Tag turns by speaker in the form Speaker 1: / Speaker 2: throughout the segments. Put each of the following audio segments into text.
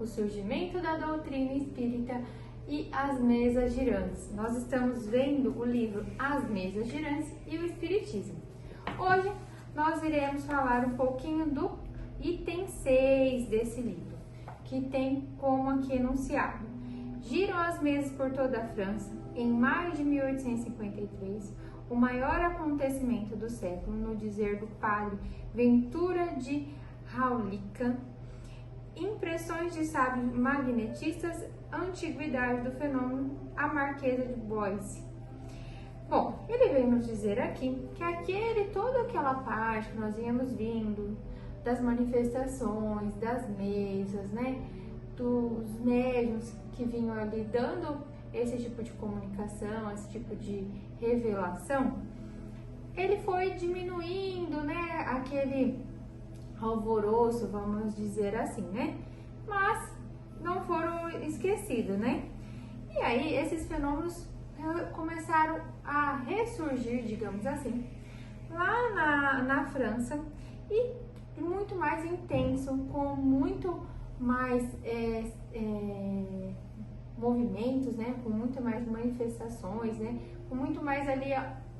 Speaker 1: surgimento da doutrina espírita e as mesas girantes. Nós estamos vendo o livro As Mesas Girantes e o Espiritismo. Hoje nós iremos falar um pouquinho do item 6 desse livro, que tem como aqui enunciado: giram as mesas por toda a França. Em maio de 1853, o maior acontecimento do século, no dizer do padre Ventura de Raulica, impressões de sábios magnetistas, antiguidade do fenômeno, a Marquesa de Boyce. Bom, ele vem nos dizer aqui que toda aquela parte que nós íamos vindo, das manifestações, das mesas, né, dos médiuns que vinham ali dando esse tipo de comunicação, esse tipo de revelação, ele foi diminuindo, né, aquele alvoroço, vamos dizer assim, né, mas não foram esquecidos, né, e aí esses fenômenos começaram a ressurgir, digamos assim, lá na França, e muito mais intenso, com muito mais movimentos, né, com muito mais manifestações, né, com muito mais ali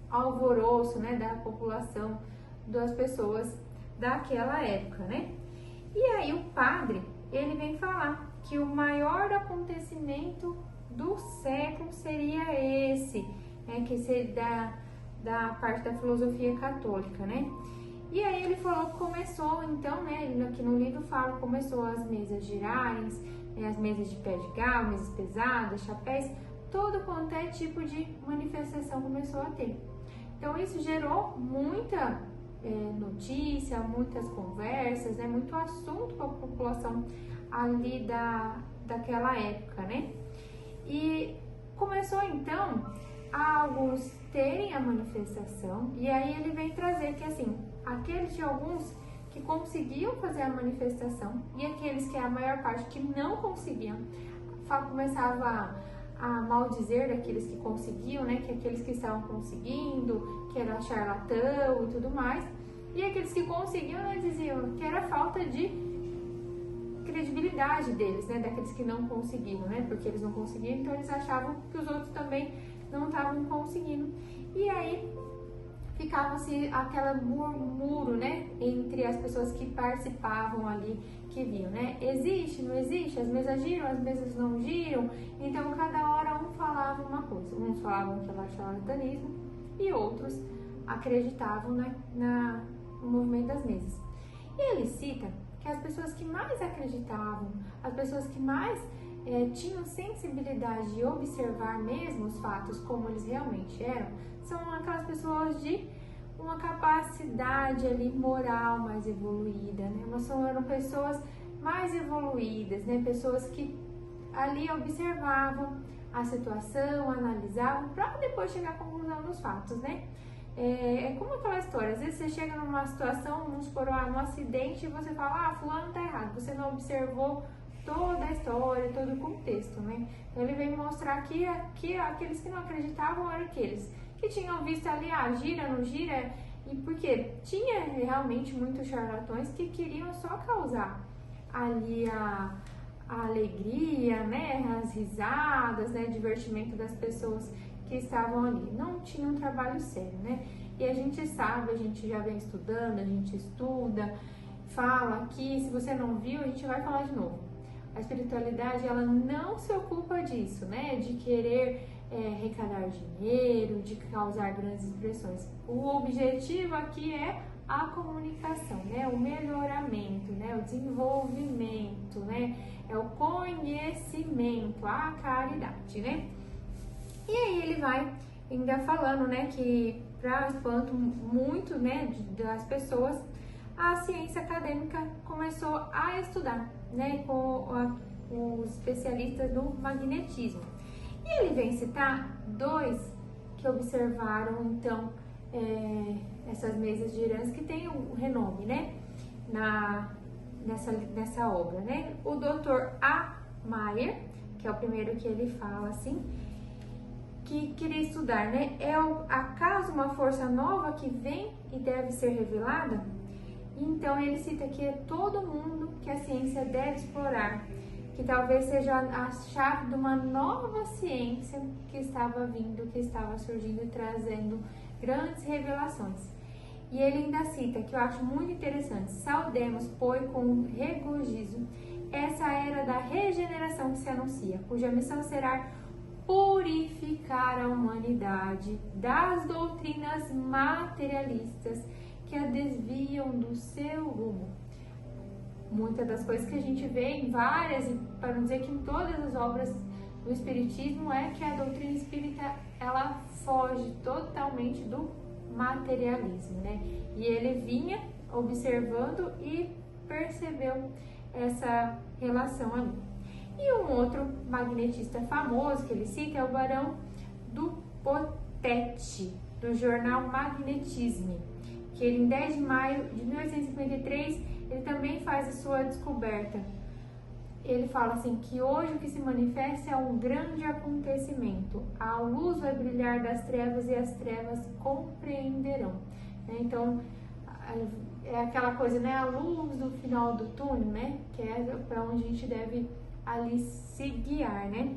Speaker 1: alvoroço, né, da população, das pessoas daquela época, né. E aí o padre, ele vem falar que o maior acontecimento do século seria esse, né, que seria da parte da filosofia católica, né. E aí ele falou que começou, então, né, ele aqui no livro fala, começou as mesas girarem, as mesas de pé de galo, mesas pesadas, chapéus, todo quanto é tipo de manifestação começou a ter. Então isso gerou muita notícia, muitas conversas, né, muito assunto para a população ali daquela época, né? E começou então a alguns terem a manifestação, e aí ele vem trazer que assim, aqueles de alguns que conseguiam fazer a manifestação e aqueles que a maior parte que não conseguiam, começava a maldizer daqueles que conseguiam, né, que aqueles que estavam conseguindo, que era charlatão e tudo mais, e aqueles que conseguiam, né, diziam que era falta de credibilidade deles, né, daqueles que não conseguiram, né, porque eles não conseguiam, então eles achavam que os outros também não estavam conseguindo, e aí ficava-se aquela muro, né, entre as pessoas que participavam ali, que viam, né, existe, não existe, as mesas giram, as mesas não giram, então cada hora um falava uma coisa, uns falavam que era charlatanismo e outros acreditavam, né, no movimento das mesas. E ele cita que as pessoas que mais acreditavam, as pessoas que mais tinham sensibilidade de observar mesmo os fatos como eles realmente eram, são aquelas pessoas de uma capacidade ali moral mais evoluída, né? Mas eram pessoas mais evoluídas, né? Pessoas que ali observavam a situação, analisavam para depois chegar à conclusão dos fatos, né? É como aquela história, às vezes você chega numa situação, vamos supor, num acidente, e você fala, fulano tá errado, você não observou toda a história, todo o contexto, né? Então ele vem mostrar que aqueles que não acreditavam eram aqueles que tinham visto ali, gira, não gira, e porque tinha realmente muitos charlatões que queriam só causar ali a alegria, né, as risadas, né, divertimento das pessoas que estavam ali, não tinham um trabalho sério, né? E a gente sabe, a gente já vem estudando, a gente estuda, fala aqui, se você não viu, a gente vai falar de novo. A espiritualidade, ela não se ocupa disso, né? De querer arrecadar dinheiro, de causar grandes expressões. O objetivo aqui é a comunicação, né? O melhoramento, né? O desenvolvimento, né? É o conhecimento, a caridade, né? E aí ele vai ainda falando, né? Que para espanto muito, né? Das pessoas, a ciência acadêmica começou a estudar, né, com os especialistas do magnetismo. E ele vem citar dois que observaram, então, essas mesas girantes que tem o renome, né, nessa obra, né. O Dr. A. Mayer, que é o primeiro que ele fala, assim, que queria estudar, né, acaso uma força nova que vem e deve ser revelada? Então ele cita que é todo mundo que a ciência deve explorar, que talvez seja a chave de uma nova ciência que estava vindo, que estava surgindo e trazendo grandes revelações. E ele ainda cita, que eu acho muito interessante: saudemos, pois, com regozijo essa era da regeneração que se anuncia, cuja missão será purificar a humanidade das doutrinas materialistas que a desviam do seu rumo. Muitas das coisas que a gente vê em várias, para não dizer que em todas as obras do Espiritismo, é que a doutrina espírita, ela foge totalmente do materialismo, né? E ele vinha observando e percebeu essa relação ali. E um outro magnetista famoso que ele cita é o Barão do Potete, do jornal Magnetisme, que ele, em 10 de maio de 1853, ele também faz a sua descoberta. Ele fala assim, que hoje o que se manifesta é um grande acontecimento. A luz vai brilhar das trevas e as trevas compreenderão. Então, é aquela coisa, né? A luz do final do túnel, né? Que é para onde a gente deve ali se guiar, né?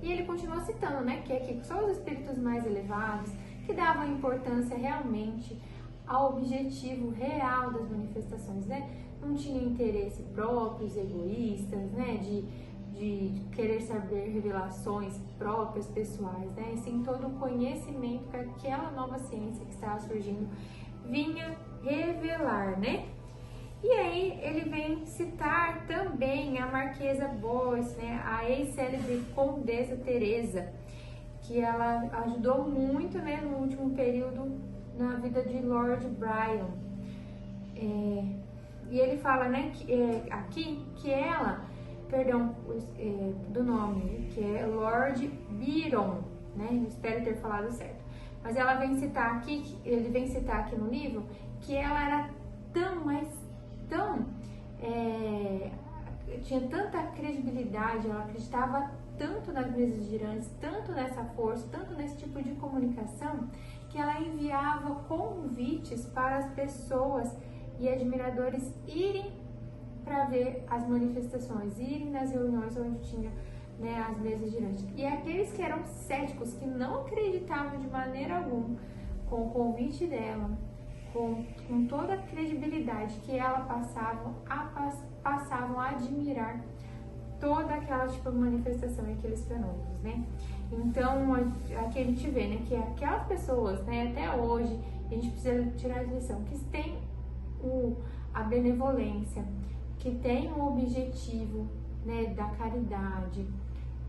Speaker 1: E ele continua citando, né? Que aqui só os espíritos mais elevados que davam importância realmente ao objetivo real das manifestações, né? Não tinha interesse próprios, egoístas, né? De querer saber revelações próprias, pessoais, né? E sim todo o conhecimento que aquela nova ciência que estava surgindo vinha revelar, né? E aí ele vem citar também a Marquesa Boyce, né? A ex-célebre Condessa Teresa, que ela ajudou muito, né, no último período na vida de Lord Byron. E ele fala, né, aqui que ela, do nome, que é Lord Byron, né? Espero ter falado certo. Mas ela vem citar aqui, ele vem citar aqui no livro, que ela era tinha tanta credibilidade, ela acreditava tanto nas mesas girantes, tanto nessa força, tanto nesse tipo de comunicação, que ela enviava convites para as pessoas e admiradores irem para ver as manifestações, irem nas reuniões onde tinha, né, as mesas girantes. E aqueles que eram céticos, que não acreditavam de maneira alguma, com o convite dela, com toda a credibilidade que ela passavam a admirar toda aquela tipo de manifestação e aqueles fenômenos, né? Então, aqui a gente vê, né, que aquelas pessoas, né, até hoje, a gente precisa tirar a lição, que tem a benevolência, que tem o objetivo, né, da caridade,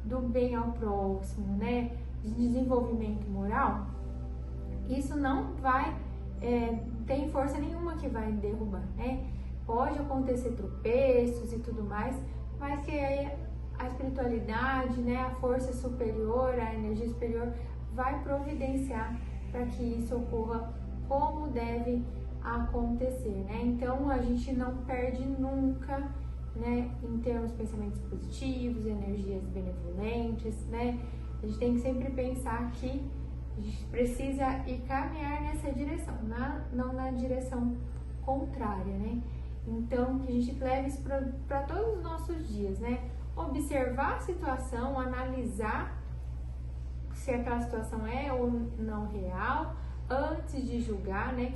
Speaker 1: do bem ao próximo, né, de desenvolvimento moral, isso não vai tem força nenhuma que vai derrubar, né? Pode acontecer tropeços e tudo mais, mas que a espiritualidade, né, a força superior, a energia superior vai providenciar para que isso ocorra como deve acontecer, né? Então a gente não perde nunca, né, em termos de pensamentos positivos, energias benevolentes, né? A gente tem que sempre pensar que a gente precisa ir caminhar nessa direção, não na direção contrária, né? Então, que a gente leve isso para todos os nossos dias, né? Observar a situação, analisar se aquela situação é ou não real, antes de julgar, né?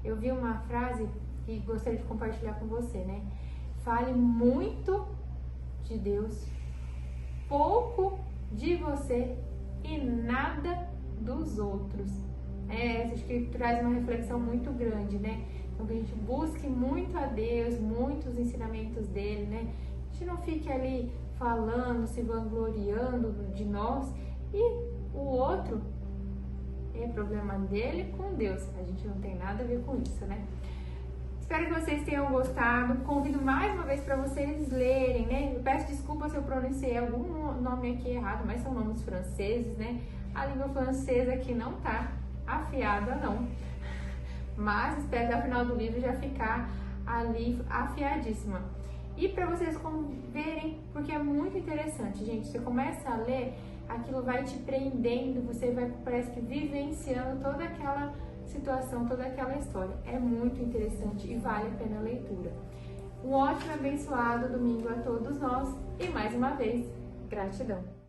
Speaker 1: Eu vi uma frase que gostaria de compartilhar com você, né? Fale muito de Deus, pouco de você e nada dos outros. Acho que traz uma reflexão muito grande, né? Então, que a gente busque muito a Deus, muitos ensinamentos dele, né? A gente não fique ali falando, se vangloriando de nós, e o outro é problema dele com Deus. A gente não tem nada a ver com isso, né? Espero que vocês tenham gostado. Convido mais uma vez para vocês lerem, né? Eu peço desculpa se eu pronunciei algum nome aqui errado, mas são nomes franceses, né? A língua francesa aqui não tá afiada, não. Mas espero que ao final do livro já ficar ali afiadíssima. E para vocês verem, porque é muito interessante, gente. Você começa a ler, aquilo vai te prendendo, você vai, parece que, vivenciando toda aquela situação, toda aquela história. É muito interessante e vale a pena a leitura. Um ótimo e abençoado domingo a todos nós e mais uma vez, gratidão!